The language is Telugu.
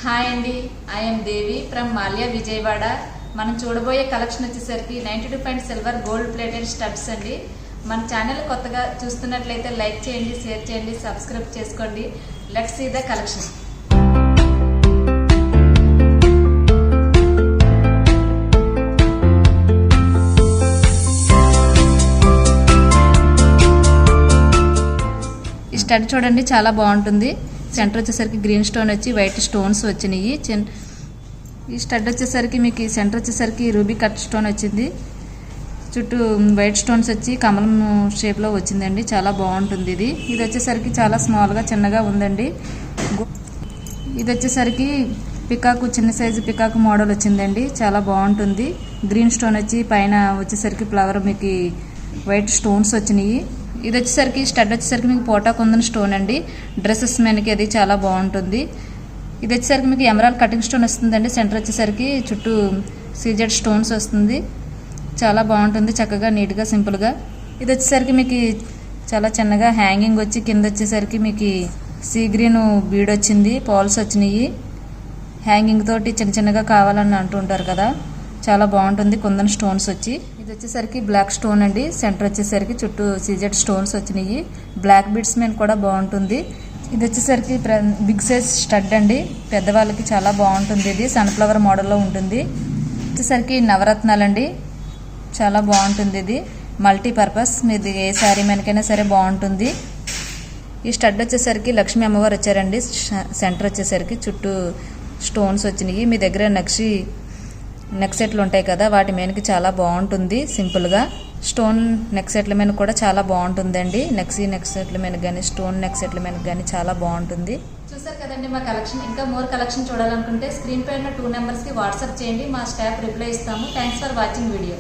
హాయ్ అండి, I'm Devi from Mallya Vijayawada. మనం చూడబోయే కలెక్షన్ వచ్చేసరికి 92 సిల్వర్ గోల్డ్ ప్లేటెడ్ స్టడ్స్ అండి. మన ఛానల్ కొత్తగా చూస్తున్నట్లయితే లైక్ చేయండి, షేర్ చేయండి, సబ్స్క్రైబ్ చేసుకోండి. Let's see the collection. ఈ స్టడ్ చూడండి, చాలా బాగుంటుంది. సెంటర్ వచ్చేసరికి గ్రీన్ స్టోన్ వచ్చి వైట్ స్టోన్స్ వచ్చినాయి. ఈ స్టడ్ వచ్చేసరికి మీకు సెంటర్ వచ్చేసరికి రూబీ కట్ స్టోన్ వచ్చింది. చుట్టూ వైట్ స్టోన్స్ వచ్చి కమలం షేప్లో వచ్చిందండి. చాలా బాగుంటుంది. ఇది వచ్చేసరికి చాలా స్మాల్గా చిన్నగా ఉందండి. ఇది వచ్చేసరికి పికాకు చిన్న సైజు పికాకు మోడల్ వచ్చిందండి. చాలా బాగుంటుంది. గ్రీన్ స్టోన్ వచ్చి పైన వచ్చేసరికి ఫ్లవర్ మీకు వైట్ స్టోన్స్ వచ్చినాయి. ఇది వచ్చేసరికి స్టడ్ వచ్చేసరికి మీకు పోటా కుందన్ స్టోన్ అండి. డ్రెస్సెస్ మెన్కి అది చాలా బాగుంటుంది. ఇది వచ్చేసరికి మీకు ఎమరాల్డ్ కటింగ్ స్టోన్ వస్తుందండి. సెంటర్ వచ్చేసరికి చుట్టూ సీజెడ్ స్టోన్స్ వస్తుంది. చాలా బాగుంటుంది, చక్కగా నీట్గా సింపుల్గా. ఇది వచ్చేసరికి మీకు చాలా చిన్నగా హ్యాంగింగ్ వచ్చి కింద వచ్చేసరికి మీకు సీ గ్రీన్ బీడ్ వచ్చింది, పాల్స్ వచ్చినాయి. హ్యాంగింగ్ తోటి చిన్న చిన్నగా కావాలని అంటుంటారు కదా, చాలా బాగుంటుంది. కుందన్ స్టోన్స్ వచ్చి ఇది వచ్చేసరికి బ్లాక్ స్టోన్ అండి. సెంటర్ వచ్చేసరికి చుట్టూ సీజెడ్ స్టోన్స్ వచ్చినాయి. బ్లాక్ బీడ్స్ మీద కూడా బాగుంటుంది. ఇది వచ్చేసరికి బిగ్ సైజ్ స్టడ్ అండి. పెద్దవాళ్ళకి చాలా బాగుంటుంది. ఇది సన్ఫ్లవర్ మోడల్లో ఉంటుంది. వచ్చేసరికి నవరత్నాలు అండి. చాలా బాగుంటుంది. ఇది మల్టీపర్పస్, మీది ఏ శారీ మనకైనా సరే బాగుంటుంది. ఈ స్టడ్ వచ్చేసరికి లక్ష్మీ అమ్మవారు వచ్చారండి. సెంటర్ వచ్చేసరికి చుట్టూ స్టోన్స్ వచ్చినాయి. మీ దగ్గర నెక్ సెట్లు ఉంటాయి కదా, వాటి మీదకి చాలా బాగుంటుంది. సింపుల్గా స్టోన్ నెక్ సెట్ల మీద కూడా చాలా బాగుంటుందండి. నెక్ సెట్ల మీద కానీ స్టోన్ నెక్ సెట్ల మీద కానీ చాలా బాగుంటుంది. చూసారు కదండి మా కలెక్షన్. ఇంకా మోర్ కలెక్షన్ చూడాలనుకుంటే స్క్రీన్ పైన 2 నెంబర్స్కి వాట్సాప్ చేయండి. మా స్టాఫ్ రిప్లై ఇస్తాము. Thanks for watching video.